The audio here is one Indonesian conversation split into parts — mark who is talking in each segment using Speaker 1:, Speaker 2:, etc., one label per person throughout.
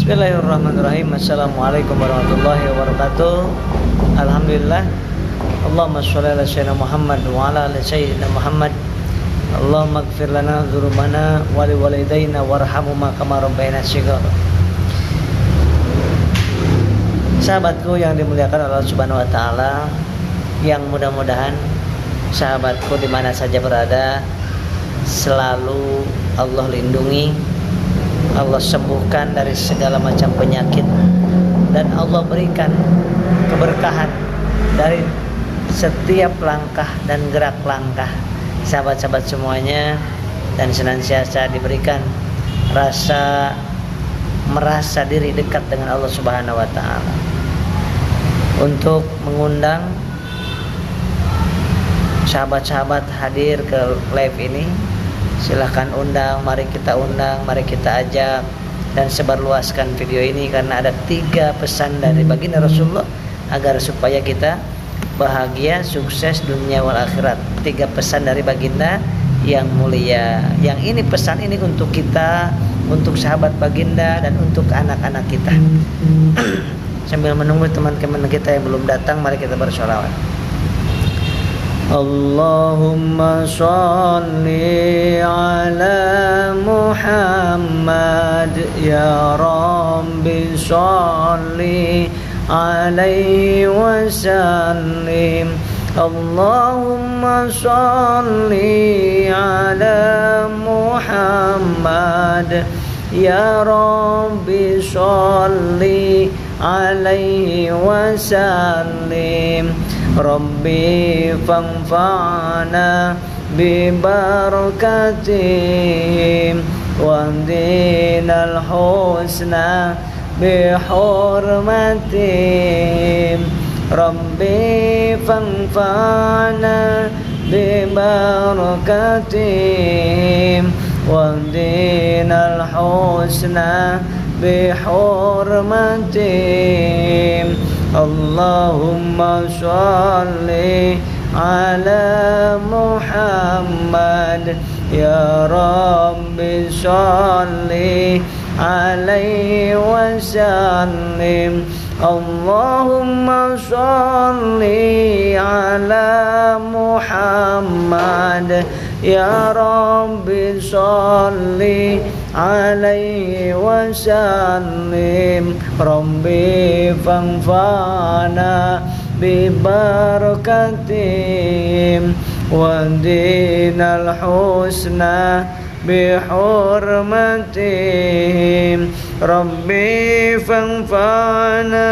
Speaker 1: Bismillahirrahmanirrahim. Assalamualaikum warahmatullahi wabarakatuh. Alhamdulillah. Allahumma sholli ala sayyidina Muhammad wa ala ali sayyidina Muhammad. Allahumma ighfir lana dzunubana wa li walidayna warhamhuma kama rabbayana shighara. Sahabatku yang dimuliakan Allah Subhanahu wa taala, yang mudah-mudahan sahabatku di mana saja berada selalu Allah lindungi, Allah sembuhkan dari segala macam penyakit, dan Allah berikan keberkahan dari setiap langkah dan gerak langkah sahabat-sahabat semuanya, dan senantiasa diberikan merasa diri dekat dengan Allah Subhanahu wa taala. Untuk mengundang sahabat-sahabat hadir ke live ini, silahkan undang, mari kita undang, mari kita ajak dan sebarluaskan video ini, karena ada 3 pesan dari baginda Rasulullah agar supaya kita bahagia, sukses dunia wal akhirat. 3 pesan dari baginda yang mulia. Yang ini, pesan ini untuk kita, untuk sahabat baginda dan untuk anak-anak kita. Sambil menunggu teman-teman kita yang belum datang, mari kita bersholawat. Allahumma sholli ala Muhammad, ya Rabbi sholli alaihi wasallim. Allahumma sholli ala Muhammad, ya Rabbi sholli alaihi wasallim. Rabbi fanfa'na bi barakatihim wahdinal husna bi hurmatihim. Rabbi fanfa'na bi barakatihim wahdinal husna bi hurmatihim. Allahumma sholli ala Muhammad, ya Rabbi sholli alaihi wasallim. Allahumma sholli ala Muhammad, ya Rabbi sholli alaihi wasallim. Rabbi fanfa'na bi barakatihim wahdinal husna bi hurmatihim. Rabbi fanfa'na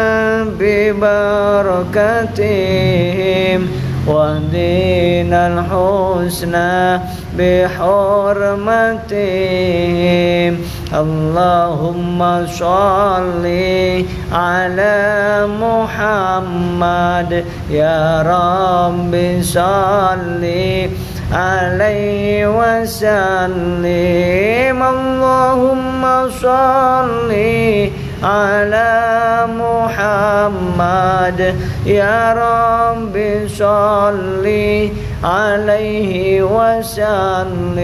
Speaker 1: bi barakatihim wahdinal husna bi hurmatihim. Allahumma sholli ala Muhammad, ya Rabbi sholli alaihi wasallim. Allahumma sholli ala Muhammad, ya Rabbi sholli alaihi wasallim.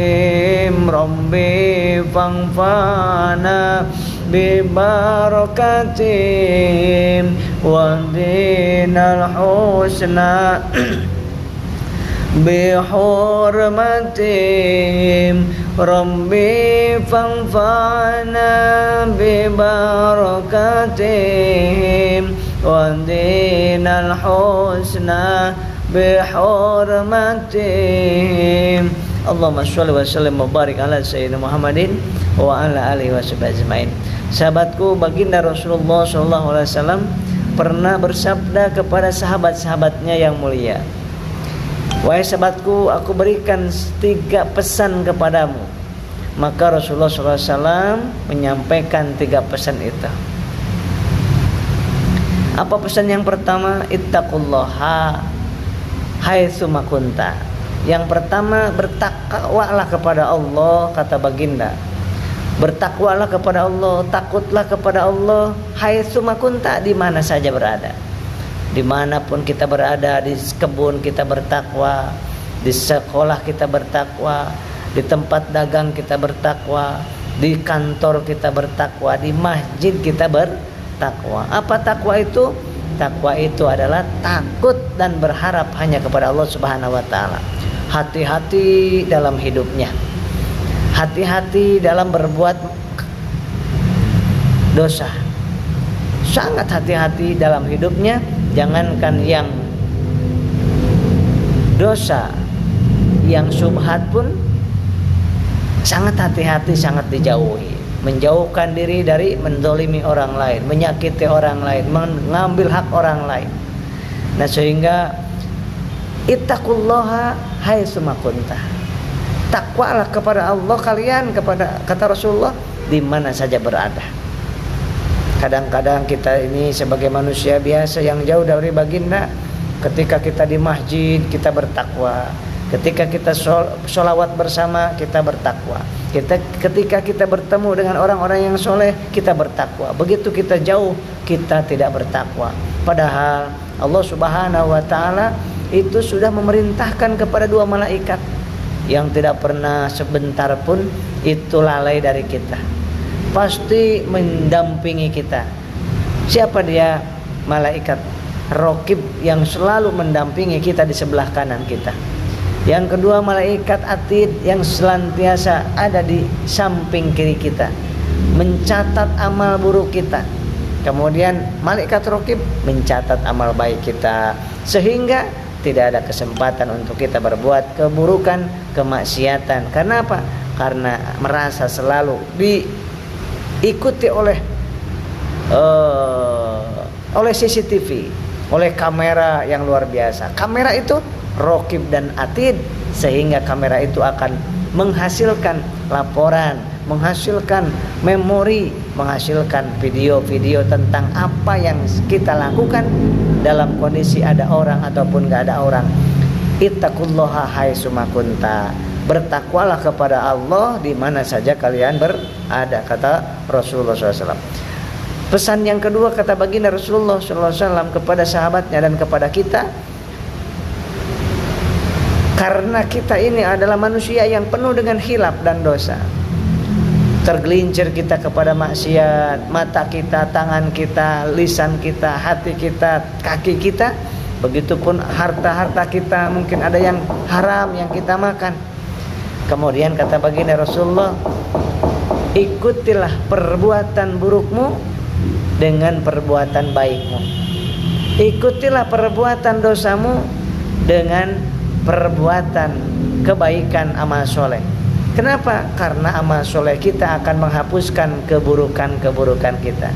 Speaker 1: Rabbi fanfa'na bi barakatihim wahdinal husna bi hurmatihim. Rabbi fanfa'na bi barakatihim wahdinal husna bi hurmatihim. Allahumma sholli wa sallim wa barik ala sayyidina Muhammadin wa ala alihi washabihi ajmain. Sahabatku, baginda Rasulullah SAW pernah bersabda kepada sahabat-sahabatnya yang mulia, wahai sahabatku, aku berikan 3 pesan kepadamu. Maka Rasulullah SAW menyampaikan 3 pesan itu. Apa pesan yang pertama? Ittaqullaha haitsu ma kunta. Yang pertama, bertakwalah kepada Allah, kata baginda. Bertakwalah kepada Allah, takutlah kepada Allah haitsu ma kunta, di mana saja berada. Dimanapun kita berada, di kebun kita bertakwa, di sekolah kita bertakwa, di tempat dagang kita bertakwa, di kantor kita bertakwa, di masjid kita bertakwa. Apa takwa itu? Takwa itu adalah takut dan berharap hanya kepada Allah Subhanahu wa taala. Hati-hati dalam hidupnya. Hati-hati dalam berbuat dosa. Sangat hati-hati dalam hidupnya. Jangankan yang dosa, yang syubhat pun sangat hati-hati, sangat dijauhi. Menjauhkan diri dari menzalimi orang lain, menyakiti orang lain, mengambil hak orang lain. Nah, sehingga ittaqullaha haitsuma kunta. Takwalah kepada Allah kalian, kepada kata Rasulullah, di mana saja berada. Kadang-kadang kita ini sebagai manusia biasa yang jauh dari baginda, ketika kita di masjid kita bertakwa, ketika kita sholawat bersama kita bertakwa, ketika kita bertemu dengan orang-orang yang soleh kita bertakwa. Begitu kita jauh kita tidak bertakwa. Padahal Allah Subhanahu wa taala itu sudah memerintahkan kepada 2 malaikat yang tidak pernah sebentar pun itu lalai dari kita, pasti mendampingi kita. Siapa dia? Malaikat Raqib yang selalu mendampingi kita di sebelah kanan kita. Yang kedua malaikat Atid yang senantiasa ada di samping kiri kita, mencatat amal buruk kita. Kemudian malaikat Raqib mencatat amal baik kita, sehingga tidak ada kesempatan untuk kita berbuat keburukan, kemaksiatan. Karena apa? Karena merasa selalu diikuti oleh CCTV, oleh kamera yang luar biasa. Kamera itu Raqib dan Atid, sehingga kamera itu akan menghasilkan laporan, menghasilkan memori, menghasilkan video-video tentang apa yang kita lakukan dalam kondisi ada orang ataupun gak ada orang. Ittaqullaha haitsuma kunta. Bertakwalah kepada Allah di mana saja kalian berada, kata Rasulullah SAW. Pesan yang kedua kata baginda Rasulullah SAW kepada sahabatnya dan kepada kita, karena kita ini adalah manusia yang penuh dengan khilaf dan dosa. Tergelincir kita kepada maksiat, mata kita, tangan kita, lisan kita, hati kita, kaki kita. Begitupun harta-harta kita, mungkin ada yang haram yang kita makan. Kemudian kata baginda Rasulullah, ikutilah perbuatan burukmu dengan perbuatan baikmu. Ikutilah perbuatan dosamu dengan perbuatan kebaikan amal soleh. Kenapa? Karena amal soleh kita akan menghapuskan keburukan-keburukan kita.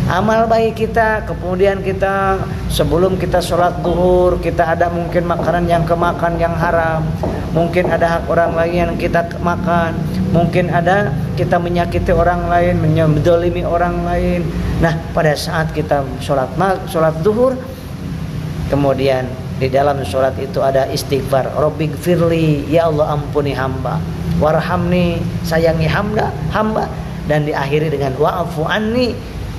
Speaker 1: Amal baik kita, kemudian kita sebelum kita sholat zuhur, kita ada mungkin makanan yang kemakan yang haram, mungkin ada hak orang lain yang kita makan, mungkin ada kita menyakiti orang lain, menzalimi orang lain. Nah, pada saat kita sholat zuhur, kemudian di dalam sholat itu ada istighfar, Rabbighfirli, ya Allah ampuni hamba, warhamni, sayangi hamba, dan diakhiri dengan wa'fu anni,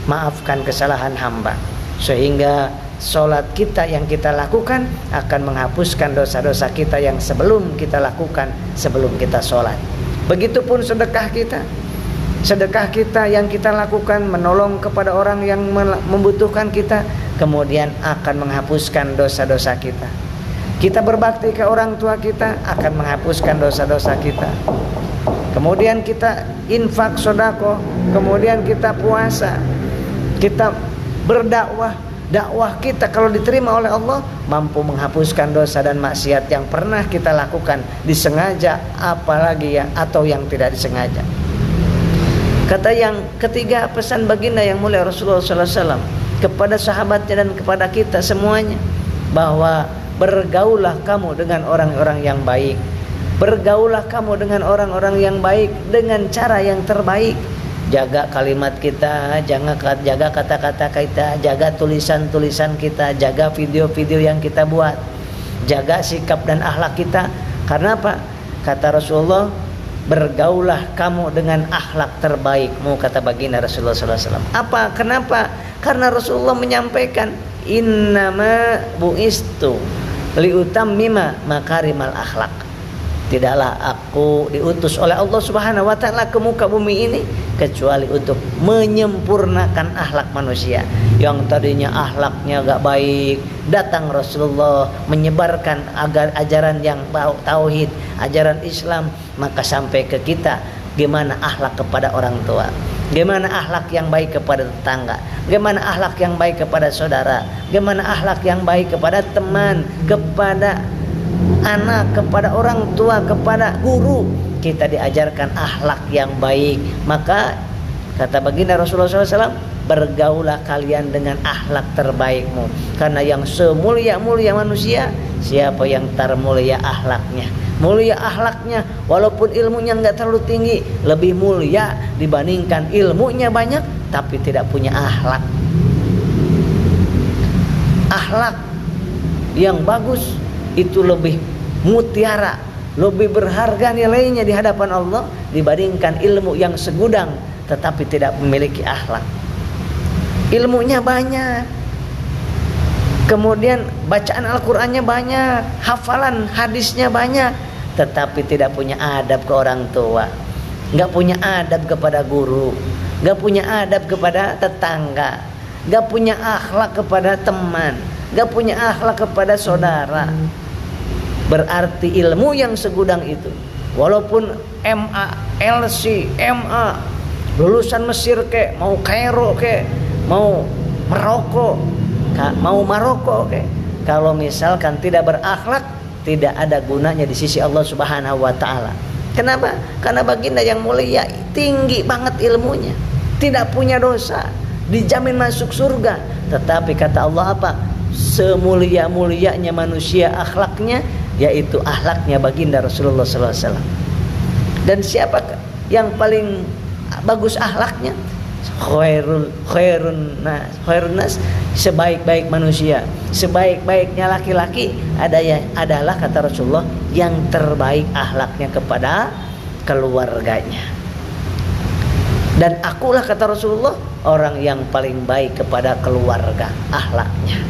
Speaker 1: maafkan kesalahan hamba. Sehingga sholat kita yang kita lakukan akan menghapuskan dosa-dosa kita yang sebelum kita lakukan, sebelum kita sholat. Begitupun sedekah kita. Sedekah kita yang kita lakukan menolong kepada orang yang membutuhkan kita, kemudian akan menghapuskan dosa-dosa kita. Kita berbakti ke orang tua kita akan menghapuskan dosa-dosa kita. Kemudian kita infak sedekah, kemudian kita puasa, kita berdakwah. Dakwah kita kalau diterima oleh Allah mampu menghapuskan dosa dan maksiat yang pernah kita lakukan, disengaja apalagi ya atau yang tidak disengaja. Kata yang ketiga, pesan baginda yang mulia Rasulullah SAW kepada sahabatnya dan kepada kita semuanya, bahwa bergaulah kamu dengan orang-orang yang baik. Bergaulah kamu dengan orang-orang yang baik dengan cara yang terbaik. Jaga kalimat kita, jaga kata-kata kita, jaga tulisan-tulisan kita, jaga video-video yang kita buat, jaga sikap dan akhlak kita. Karena apa? Kata Rasulullah, bergaulah kamu dengan akhlak terbaikmu, kata baginda Rasulullah SAW. Apa? Kenapa? Karena Rasulullah menyampaikan, innama bu'istu liutammima makarimal akhlak. Tidaklah aku diutus oleh Allah Subhanahu wa taala ke muka bumi ini kecuali untuk menyempurnakan akhlak manusia. Yang tadinya akhlaknya gak baik, datang Rasulullah menyebarkan ajaran yang tauhid, ajaran Islam, maka sampai ke kita gimana akhlak kepada orang tua, gimana akhlak yang baik kepada tetangga, gimana akhlak yang baik kepada saudara, gimana akhlak yang baik kepada teman, kepada anak, kepada orang tua, kepada guru. Kita diajarkan akhlak yang baik. Maka kata baginda Rasulullah SAW, bergaulah kalian dengan akhlak terbaikmu, karena yang semulia-mulia manusia siapa yang termulia akhlaknya. Mulia akhlaknya, walaupun ilmunya enggak terlalu tinggi, lebih mulia dibandingkan ilmunya banyak tapi tidak punya akhlak. Akhlak yang bagus itu lebih mutiara, lebih berharga nilainya di hadapan Allah dibandingkan ilmu yang segudang tetapi tidak memiliki akhlak. Ilmunya banyak, kemudian bacaan Al-Qur'annya banyak, hafalan hadisnya banyak, tetapi tidak punya adab ke orang tua, nggak punya adab kepada guru, nggak punya adab kepada tetangga, nggak punya akhlak kepada teman, nggak punya akhlak kepada saudara. Berarti ilmu yang segudang itu, walaupun MA, LC, MA, lulusan Mesir ke, mau Kairo ke, mau Maroko ke, kalau misalkan tidak berakhlak, tidak ada gunanya di sisi Allah Subhanahu wa taala. Kenapa? Karena baginda yang mulia tinggi banget ilmunya, tidak punya dosa, dijamin masuk surga. Tetapi kata Allah apa? Semulia-mulianya manusia akhlaknya, yaitu akhlaknya baginda Rasulullah SAW. Dan siapa yang paling bagus akhlaknya? Khairun nas, sebaik-baik manusia, sebaik-baiknya laki-laki adalah kata Rasulullah yang terbaik akhlaknya kepada keluarganya. Dan akulah kata Rasulullah orang yang paling baik kepada keluarga akhlaknya.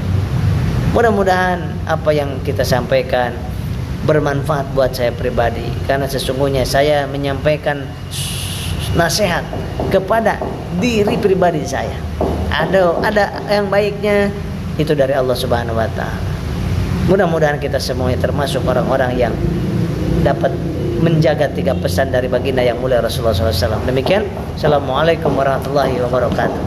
Speaker 1: Mudah-mudahan apa yang kita sampaikan bermanfaat buat saya pribadi, karena sesungguhnya saya menyampaikan nasihat kepada diri pribadi saya. Ada yang baiknya itu dari Allah Subhanahu wa taala. Mudah-mudahan kita semuanya termasuk orang-orang yang dapat menjaga 3 pesan dari baginda yang mulia Rasulullah SAW. Demikian. Assalamualaikum warahmatullahi wabarakatuh.